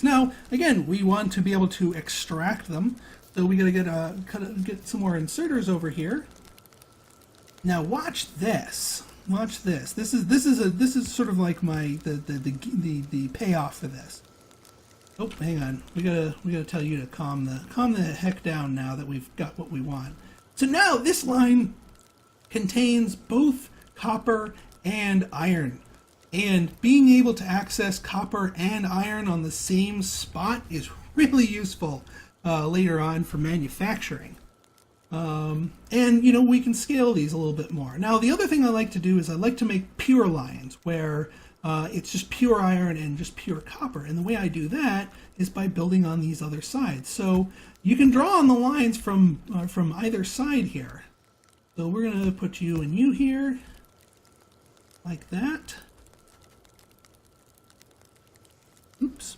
Now, again, we want to be able to extract them, so we got to get some more inserters over here. Now, watch this. Watch this. This is sort of like the payoff for this. Oh, hang on. We gotta tell you to calm the heck down now that we've got what we want. So now this line contains both copper and iron. And being able to access copper and iron on the same spot is really useful later on for manufacturing. And, you know, we can scale these a little bit more. Now, the other thing I like to do is I like to make pure lines where it's just pure iron and just pure copper. And the way I do that is by building on these other sides. So you can draw on the lines from either side here. So we're going to put you and you here, like that. Oops.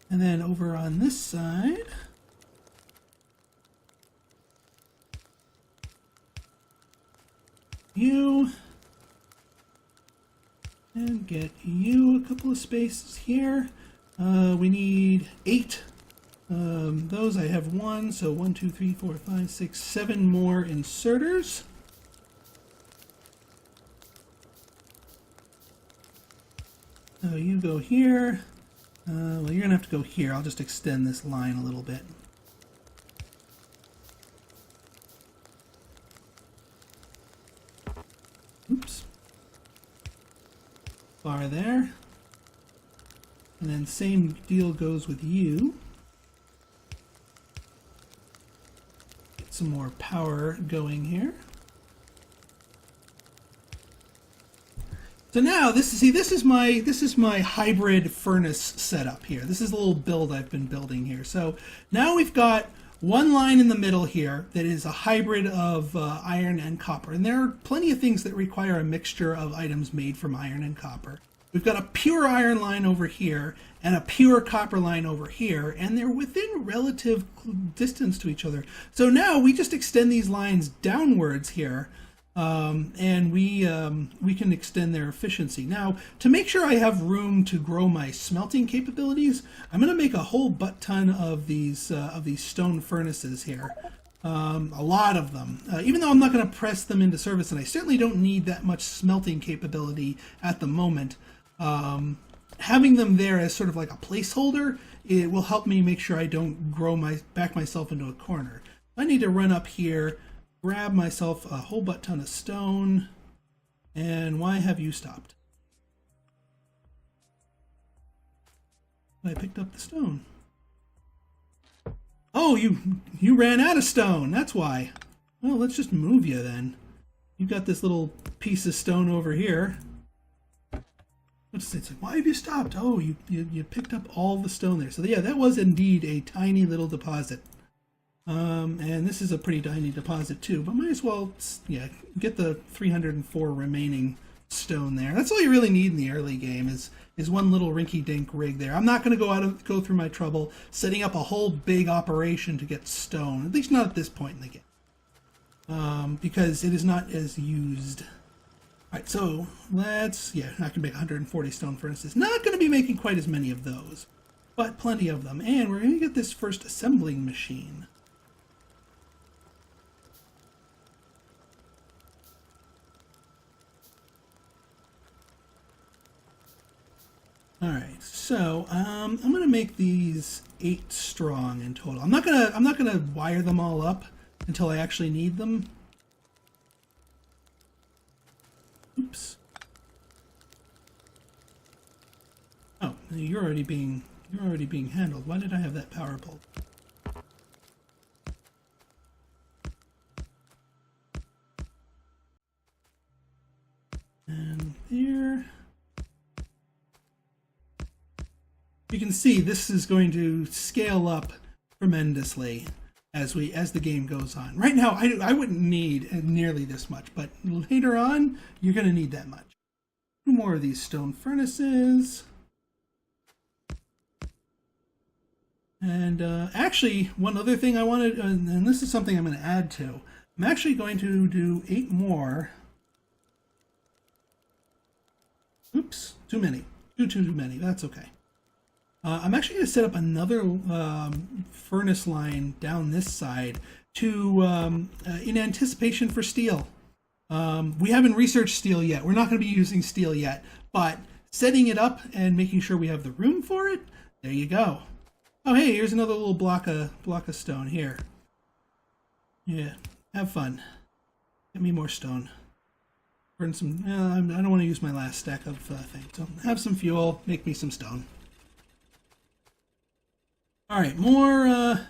And then over on this side, you, and get you a couple of spaces here. We need 8. Those I have 1, so 1, 2, 3, 4, 5, 6, 7 more inserters. So you go here. Well, you're gonna have to go here. I'll just extend this line a little bit. Oops. Bar there. And then same deal goes with you. Get some more power going here. So now this is my hybrid furnace setup here. This is a little build I've been building here. So now we've got one line in the middle here that is a hybrid of iron and copper. And there are plenty of things that require a mixture of items made from iron and copper. We've got a pure iron line over here and a pure copper line over here, and they're within relative distance to each other. So now we just extend these lines downwards here, and we can extend their efficiency. Now, to make sure I have room to grow my smelting capabilities, I'm going to make a whole butt ton of these stone furnaces here. A lot of them, even though I'm not going to press them into service, and I certainly don't need that much smelting capability at the moment. Having them there as sort of like a placeholder, it will help me make sure I don't back myself into a corner. I need to run up here, grab myself a whole butt ton of stone, and why have you stopped? I picked up the stone. Oh, you ran out of stone, that's why. Well, let's just move you then. You've got this little piece of stone over here. It's like, why have you stopped? Oh, you picked up all the stone there. So yeah, that was indeed a tiny little deposit. And this is a pretty tiny deposit too, but might as well, yeah, get the 304 remaining stone there. That's all you really need in the early game is one little rinky-dink rig there. I'm not going to go through my trouble setting up a whole big operation to get stone, at least not at this point in the game, because it is not as used. All right, so I can make 140 stone furnaces. Not going to be making quite as many of those, but plenty of them. And we're going to get this first assembling machine. All right, so I'm going to make these 8 strong in total. I'm not gonna wire them all up until I actually need them. Oops. Oh, you're already being handled. Why did I have that power pole? And there. You can see this is going to scale up tremendously as the game goes on. Right now, I wouldn't need nearly this much, but later on, you're going to need that much. 2 more of these stone furnaces. And actually, one other thing I wanted, and this is something I'm going to add to, I'm actually going to do 8 more. Oops, too many. Too many, that's okay. I'm actually going to set up another furnace line down this side to in anticipation for steel. We haven't researched steel yet. We're not going to be using steel yet, but setting it up and making sure we have the room for it, there you go. Oh, hey, here's another little block of stone here. Yeah, have fun. Get me more stone. Burn some. I don't want to use my last stack of things. So have some fuel. Make me some stone. All right, more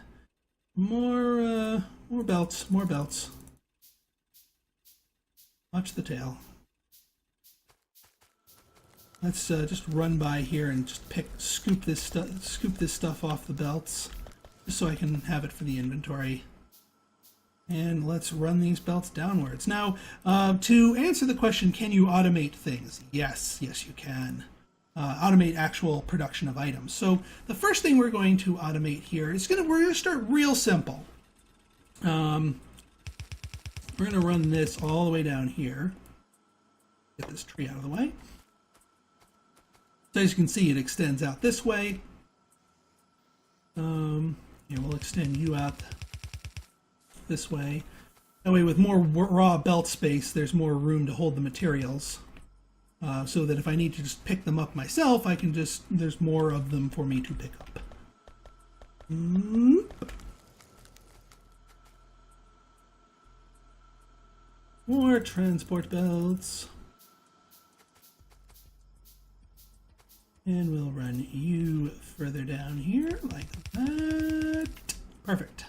belts. More belts. Watch the tail. Let's just run by here and just scoop this stuff off the belts, just so I can have it for the inventory. And let's run these belts downwards. Now, to answer the question, can you automate things? Yes, you can. Automate actual production of items. So the first thing we're going to automate here is we're gonna start real simple. We're gonna run this all the way down here. Get this tree out of the way. So as you can see, it extends out this way. Here, we'll extend you out this way. That way, with more raw belt space, there's more room to hold the materials. So that if I need to just pick them up myself, I can just, there's more of them for me to pick up. More transport belts. And we'll run you further down here like that. Perfect.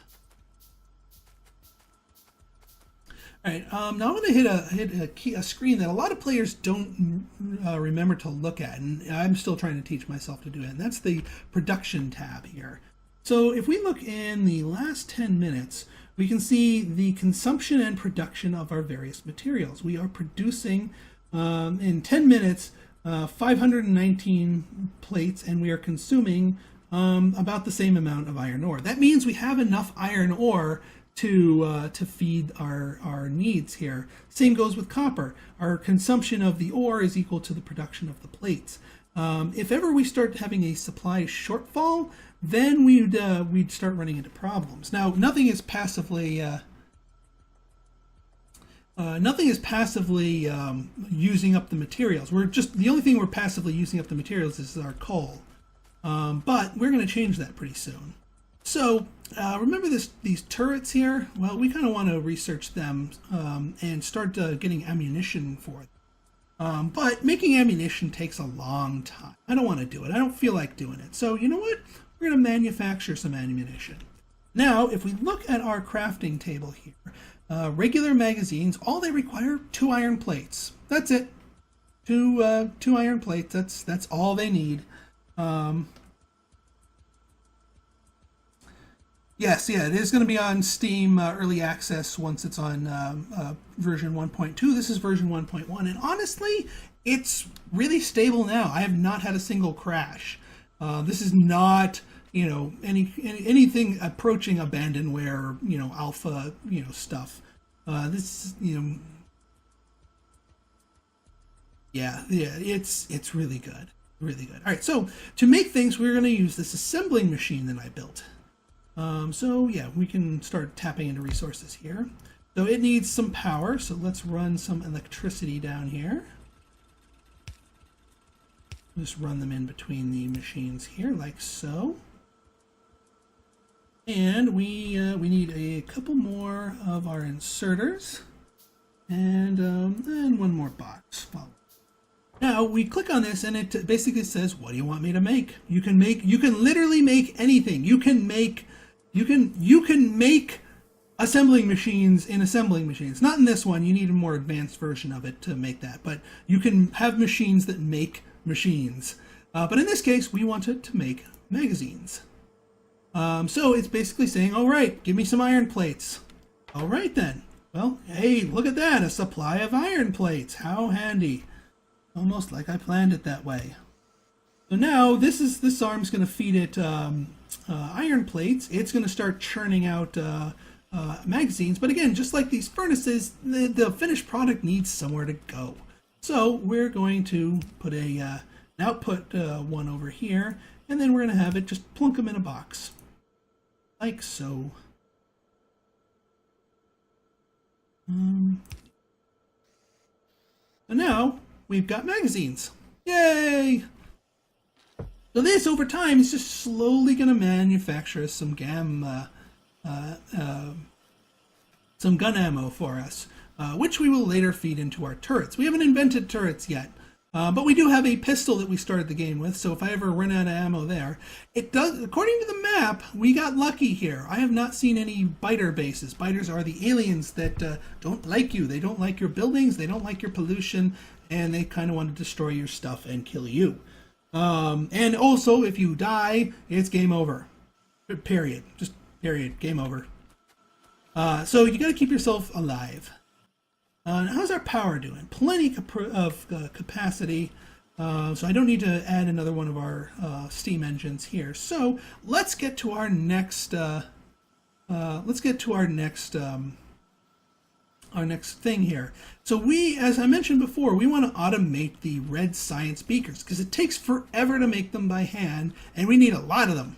All right, now I'm going to hit a screen that a lot of players don't remember to look at, and I'm still trying to teach myself to do it, and that's the production tab here. So if we look in the last 10 minutes, we can see the consumption and production of our various materials. We are producing, in 10 minutes, 519 plates, and we are consuming about the same amount of iron ore. That means we have enough iron ore to feed our needs here. Same goes with copper. Our consumption of the ore is equal to the production of the plates. If ever we start having a supply shortfall, then we'd start running into problems. Now, nothing is passively using up the materials. The only thing we're passively using up the materials is our coal. But we're going to change that pretty soon. So remember these turrets here? Well, we kind of want to research them and start getting ammunition for them. But making ammunition takes a long time. I don't want to do it. I don't feel like doing it. So you know what? We're going to manufacture some ammunition. Now, if we look at our crafting table here, regular magazines, all they require 2 iron plates. That's it. Two iron plates. That's all they need. Yes, yeah, it is going to be on Steam Early Access once it's on version 1.2. This is version 1.1, and honestly, it's really stable now. I have not had a single crash. This is not, anything approaching abandonware, alpha, stuff. This, yeah, it's really good, really good. All right, so to make things, we're going to use this assembling machine that I built. So yeah, we can start tapping into resources here. So it needs some power, so let's run some electricity down here. Just run them in between the machines here, like so. And we need a couple more of our inserters, and one more box. Well, now we click on this, and it basically says, "What do you want me to make?" You can literally make anything. You can make assembling machines in assembling machines. Not in this one. You need a more advanced version of it to make that. But you can have machines that make machines. But in this case, we want it to make magazines. So it's basically saying, all right, give me some iron plates. All right, then. Well, hey, look at that. A supply of iron plates. How handy. Almost like I planned it that way. So now this arm's going to feed it iron plates. It's going to start churning out magazines. But again, just like these furnaces, the finished product needs somewhere to go. So we're going to put an output one over here, and then we're going to have it just plunk them in a box, like so. So now we've got magazines. Yay! So this, over time, is just slowly going to manufacture some gun ammo for us, which we will later feed into our turrets. We haven't invented turrets yet, but we do have a pistol that we started the game with, so if I ever run out of ammo there, it does, according to the map, we got lucky here. I have not seen any biter bases. Biters are the aliens that don't like you. They don't like your buildings, they don't like your pollution, and they kind of want to destroy your stuff and kill you. And also, if you die, it's game over. Period. Just period. Game over. So you got to keep yourself alive. How's our power doing? Plenty of capacity. So I don't need to add another one of our steam engines here. So let's get to our next. Our next thing here. So we, as I mentioned before, we want to automate the red science beakers because it takes forever to make them by hand, and we need a lot of them.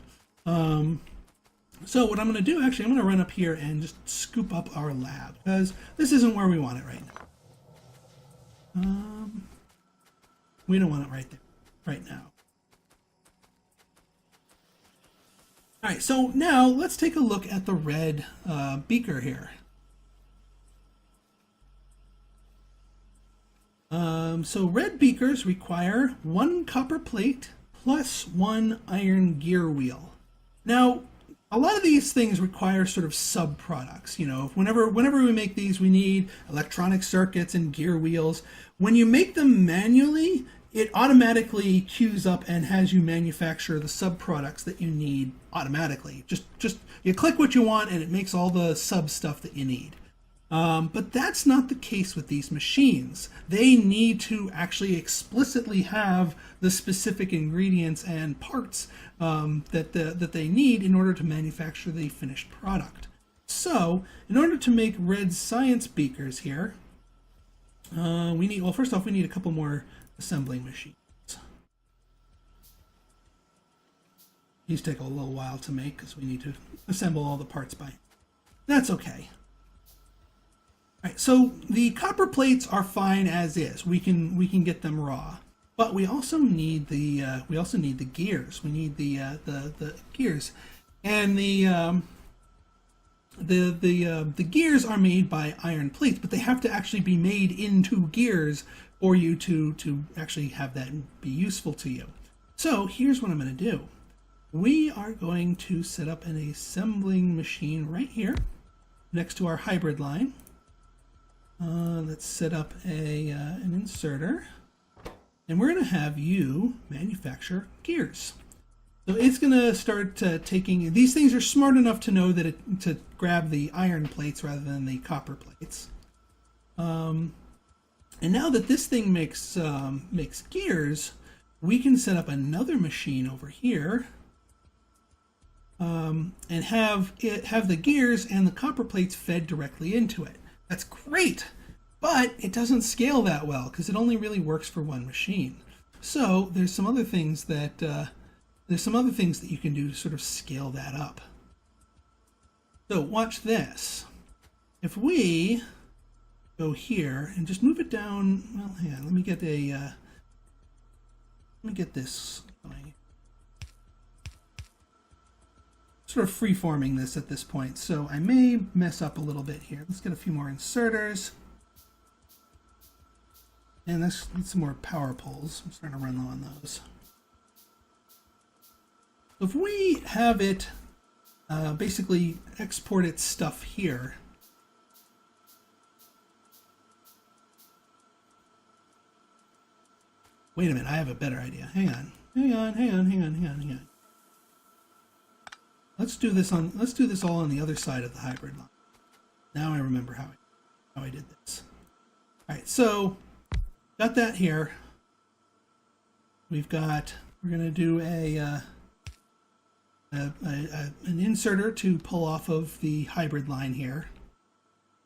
So what I'm going to do, actually, I'm going to run up here and just scoop up our lab because this isn't where we want it right now. We don't want it right there, right now. All right, so now let's take a look at the red beaker here. So red beakers require 1 copper plate plus 1 iron gear wheel. Now, a lot of these things require sort of sub-products. You know, whenever we make these, we need electronic circuits and gear wheels. When you make them manually, it automatically queues up and has you manufacture the sub-products that you need automatically. Just you click what you want and it makes all the sub stuff that you need. But that's not the case with these machines. They need to actually explicitly have the specific ingredients and parts that they need in order to manufacture the finished product. So, in order to make red science beakers here, we need, well, first off, we need a couple more assembling machines. These take a little while to make because we need to assemble all the parts by. That's okay. Right, so the copper plates are fine as is. We can get them raw, but we also need the gears. We need the gears, and the gears are made by iron plates, but they have to actually be made into gears for you to actually have that be useful to you. So here's what I'm going to do. We are going to set up an assembling machine right here next to our hybrid line. Let's set up an inserter, and we're going to have you manufacture gears. So it's going to start taking, these things are smart enough to know that to grab the iron plates rather than the copper plates. And now that this thing makes gears, we can set up another machine over here and have the gears and the copper plates fed directly into it. That's great, but it doesn't scale that well because it only really works for one machine. So there's some other things that you can do to sort of scale that up. So watch this. If we go here and just move it down, well, hang on, let me get this going. Sort of free-forming this at this point, so I may mess up a little bit here. Let's get a few more inserters. And let's need some more power poles. I'm starting to run low on those. So if we have it basically export its stuff here, wait a minute, I have a better idea. Hang on. Let's do this all on the other side of the hybrid line. Now I remember how I did this. All right, so got that here. We're gonna do an inserter to pull off of the hybrid line here.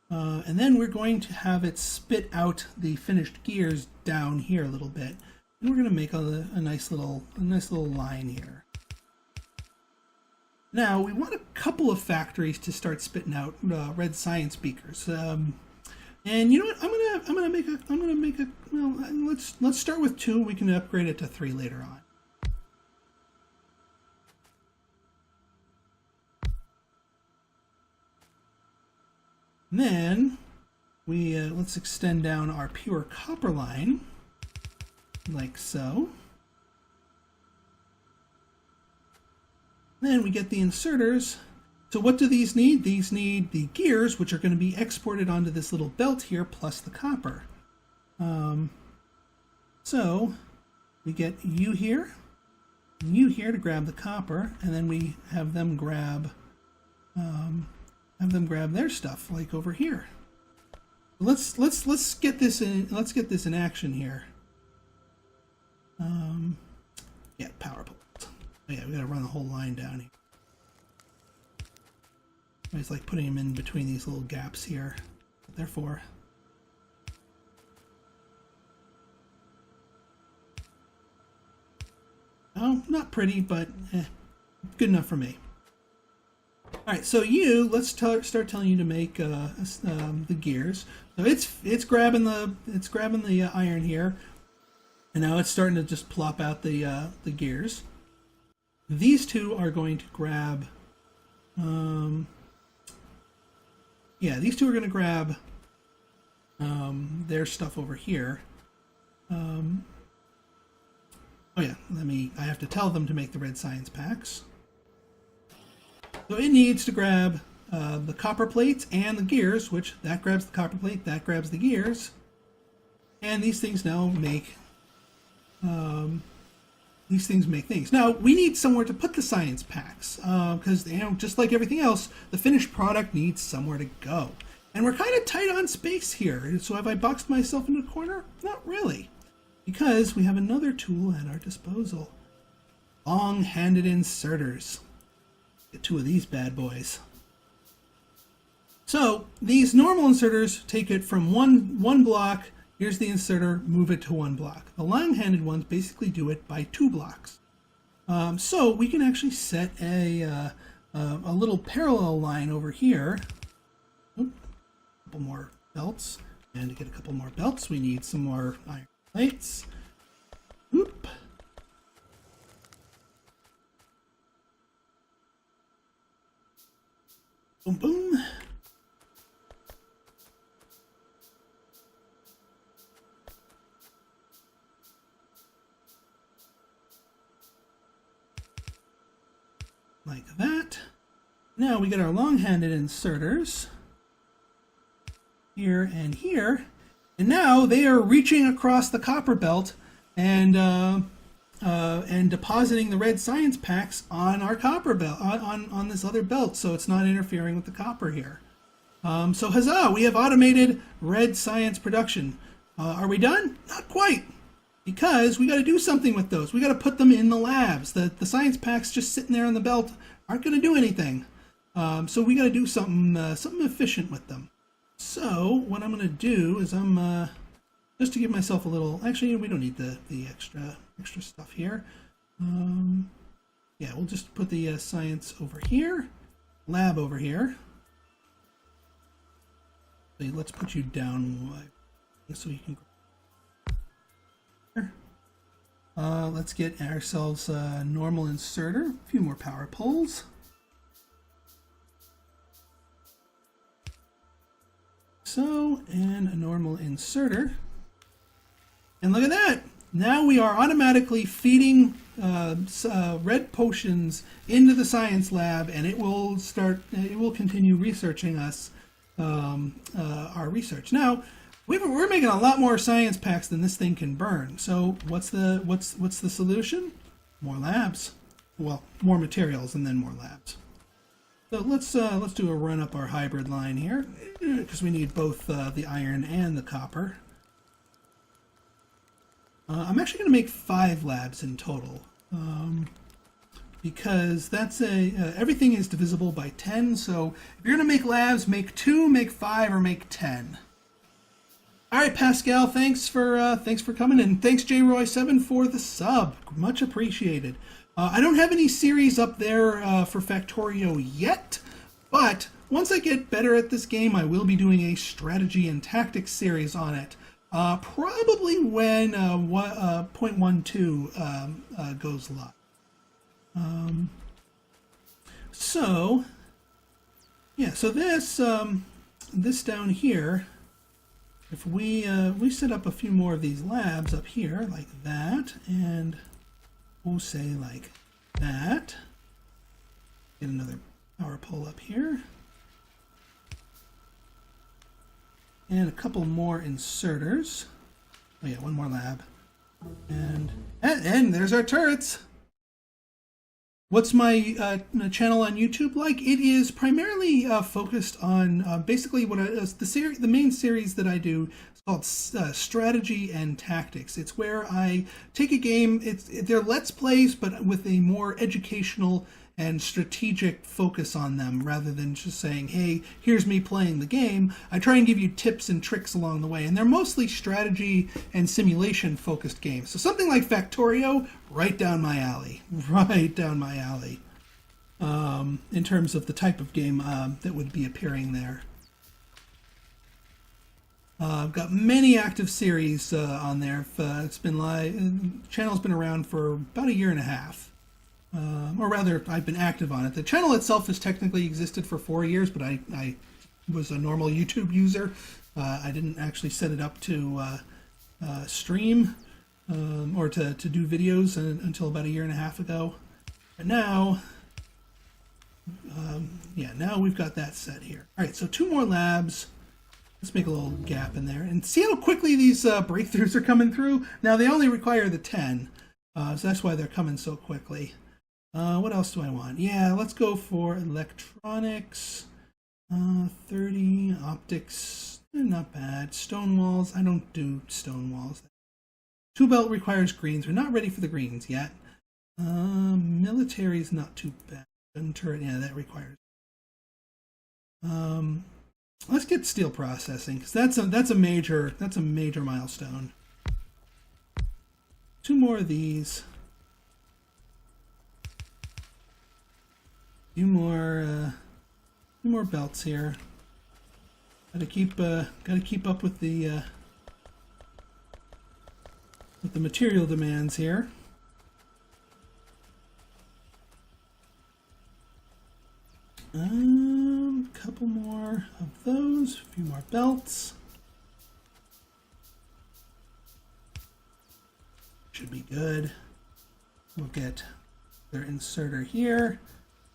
And then we're going to have it spit out the finished gears down here a little bit. And we're gonna make a nice little line here. Now we want a couple of factories to start spitting out red science beakers. And you know what? I'm gonna make a. Well, let's start with 2. We can upgrade it to 3 later on. And then we let's extend down our pure copper line, like so. Then we get the inserters. So what do these need? These need the gears, which are going to be exported onto this little belt here, plus the copper. So we get you here, and you here to grab the copper, and then we have them grab their stuff, like over here. Let's get this in. Let's get this in action here. Yeah, power pole. Oh yeah, we gotta run the whole line down here. It's like putting them in between these little gaps here. Therefore, oh, not pretty, but good enough for me. All right, so let's start telling you to make the gears. So it's grabbing the iron here, and now it's starting to just plop out the gears. These 2 are going to grab. Yeah, these 2 are going to grab their stuff over here. Oh yeah, I have to tell them to make the red science packs. So it needs to grab the copper plates and the gears, which that grabs the copper plate, that grabs the gears. And these things now make things. Now, we need somewhere to put the science packs, because just like everything else, the finished product needs somewhere to go. And we're kind of tight on space here. So have I boxed myself into a corner? Not really, because we have another tool at our disposal. Long-handed inserters. Get 2 of these bad boys. So these normal inserters take it from one block. Here's the inserter, move it to 1 block. The long-handed ones basically do it by 2 blocks. So we can actually set a little parallel line over here. Oop, a couple more belts. And to get a couple more belts, we need some more iron plates. Oop. Boom, boom. Like that. Now we get our long-handed inserters here and here, and now they are reaching across the copper belt and depositing the red science packs on our copper belt, on this other belt, so it's not interfering with the copper here. So huzzah! We have automated red science production. Are we done? Not quite. Because we got to do something with those. We got to put them in the labs. The science packs just sitting there on the belt aren't going to do anything. So we got to do something efficient with them. So what I'm going to do is just to give myself a little. Actually, we don't need the extra stuff here. Yeah, we'll just put the science over here, lab over here. So let's put you down so you can. Let's get ourselves a normal inserter, a few more power poles. So, and a normal inserter. And look at that! Now we are automatically feeding red potions into the science lab, and it will continue researching us, our research. Now, we're making a lot more science packs than this thing can burn. So what's the solution? More labs. Well, more materials and then more labs. So let's do a run up our hybrid line here, because we need both the iron and the copper. I'm actually going to make 5 labs in total, because that's everything is divisible by 10. So if you're going to make labs, make 2, make 5, or make 10. All right, Pascal, thanks for coming, and thanks JRoy7 for the sub, much appreciated. I don't have any series up there for Factorio yet, but once I get better at this game, I will be doing a strategy and tactics series on it. Probably when 0.12 goes live. So this this down here, if we set up a few more of these labs up here like that, and we'll say like that. Get another power pole up here. And a couple more inserters. Oh yeah, one more lab. And there's our turrets. What's my channel on YouTube like? It is primarily focused on basically what the main series that I do is called Strategy and Tactics. It's where I take a game, they're Let's Plays, but with a more educational and strategic focus on them rather than just saying, hey, here's me playing the game. I try and give you tips and tricks along the way, and they're mostly strategy and simulation focused games. So something like Factorio, right down my alley, right down my alley, in terms of the type of game that would be appearing there. I've got many active series on there. It's been the channel's been around for about a year and a half. Or rather, I've been active on it. The channel itself has technically existed for 4 years, but I was a normal YouTube user. I didn't actually set it up to stream or to do videos until about a year and a half ago. But now, now we've got that set here. All right, so 2 more labs. Let's make a little gap in there. And see how quickly these breakthroughs are coming through? Now, they only require the 10, so that's why they're coming so quickly. What else do I want? Yeah, let's go for electronics. 30, optics, not bad. Stone walls, I don't do stone walls. 2 belt requires greens. We're not ready for the greens yet. Military's not too bad. Gun turret, yeah, that requires. Let's get steel processing, because that's a major milestone. 2 more of these. Few more belts here. Gotta keep up with the material demands here. Couple more of those. A few more belts. Should be good. We'll get their inserter here.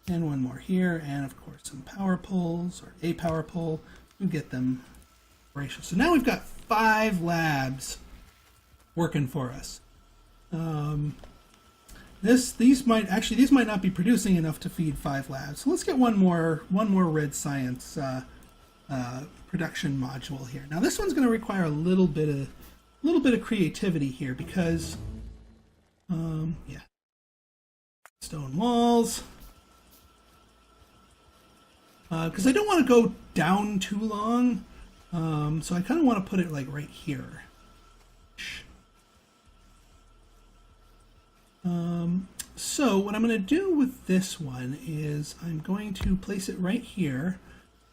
And one more here, and of course some power poles, or a power pole. We get them operational. So now we've got 5 labs working for us. These might not be producing enough to feed 5 labs. So let's get one more red science production module here. Now this one's going to require a little bit of creativity here because stone walls. Because I don't want to go down too long, so I kind of want to put it like right here. So what I'm going to do with this one is I'm going to place it right here.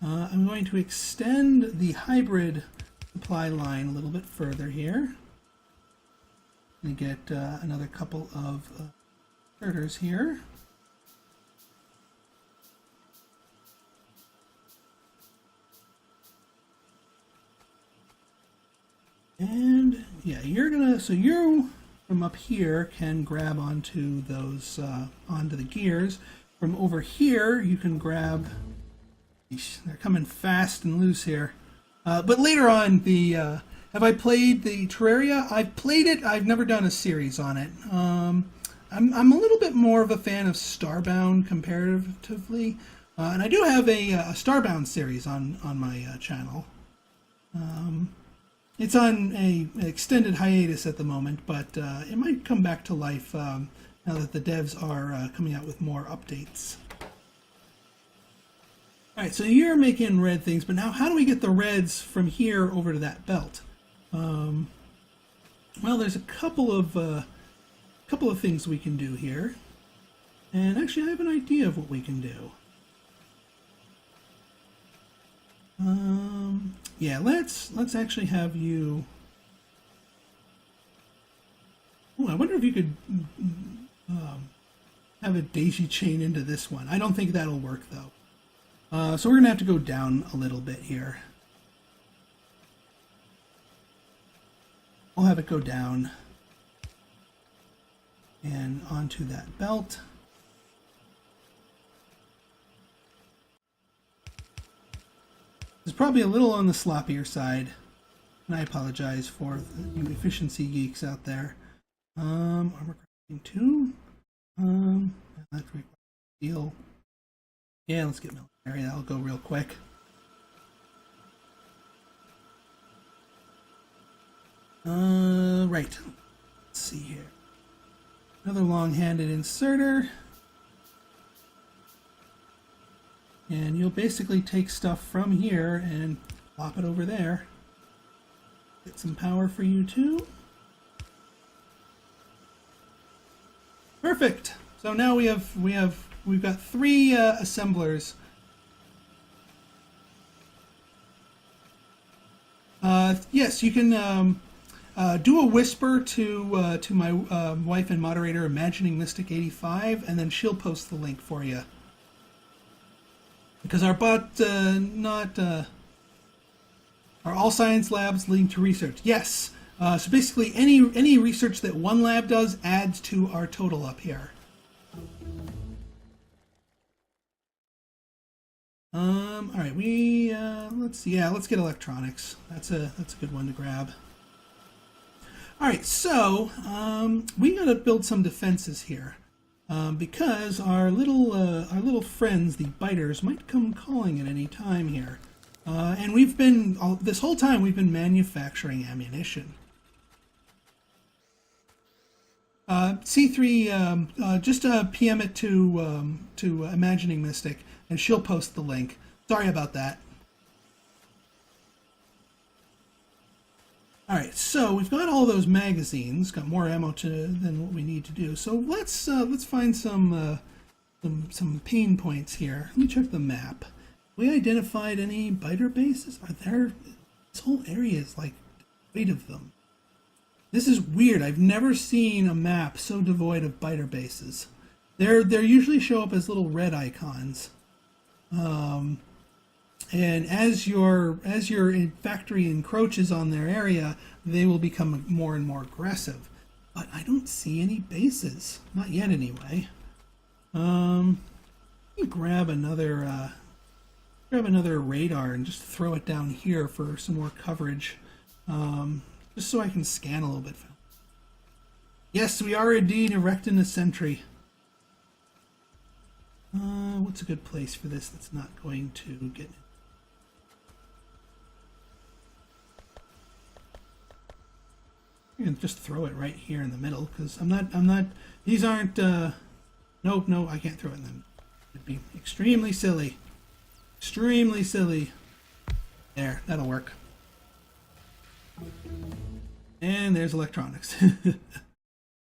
I'm going to extend the hybrid supply line a little bit further here. And get another couple of inverters here. And yeah, you from up here can grab onto those, onto the gears. From over here, you can grab, they're coming fast and loose here. But later on, have I played the Terraria? I've played it, I've never done a series on it. I'm a little bit more of a fan of Starbound comparatively. And I do have a Starbound series on my channel. It's on an extended hiatus at the moment, but it might come back to life now that the devs are coming out with more updates. Alright, so you're making red things, but now how do we get the reds from here over to that belt? Well, there's a couple of things we can do here. And actually, I have an idea of what we can do. Yeah, let's actually have you. Oh, I wonder if you could have a daisy chain into this one. I don't think that'll work though. So we're gonna have to go down a little bit here. I'll have it go down and onto that belt. It's probably a little on the sloppier side, and I apologize for you efficiency geeks out there. Armor crafting 2. That requires steel. Yeah, let's get military. That'll go real quick. Right. Let's see here. Another long-handed inserter. And you'll basically take stuff from here and plop it over there. Get some power for you too. Perfect. So now we've got 3 assemblers. Yes, you can do a whisper to my wife and moderator, Imagining Mystic 85, and then she'll post the link for you. Because our bot are all science labs leading to research. Yes. So basically, any research that one lab does adds to our total up here. All right, let's see. Yeah, let's get electronics. That's a good one to grab. All right, so we gotta build some defenses here because our little friends, the biters, might come calling at any time here. And we've been this whole time we've been manufacturing ammunition. C3, just PM it to Imagining Mystic, and she'll post the link. Sorry about that. All right, so we've got all those magazines, got more ammo than what we need to do. So let's find some pain points here. Let me check the map. We identified any biter bases? Are there? This whole area is like devoid of them. This is weird. I've never seen a map so devoid of biter bases. They usually show up as little red icons. And as your factory encroaches on their area, they will become more and more aggressive. But I don't see any bases, not yet anyway. Let me grab another radar and just throw it down here for some more coverage, just so I can scan a little bit. Yes, we are indeed erecting a sentry. What's a good place for this that's not going to get? You can just throw it right here in the middle because I'm not. These aren't. Nope, no, I can't throw it in them. It'd be extremely silly. Extremely silly. There, that'll work. And there's electronics.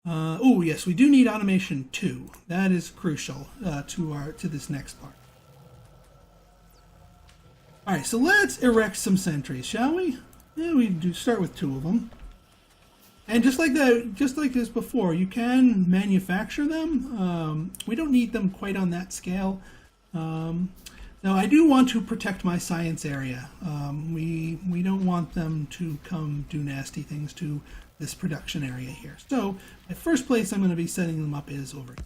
Oh yes, we do need automation 2. That is crucial to this next part. All right, so let's erect some sentries, shall we? Yeah, we do start with 2 of them. And just like this before, you can manufacture them. We don't need them quite on that scale. Now, I do want to protect my science area. We don't want them to come do nasty things to this production area here. So, the first place I'm going to be setting them up is over here.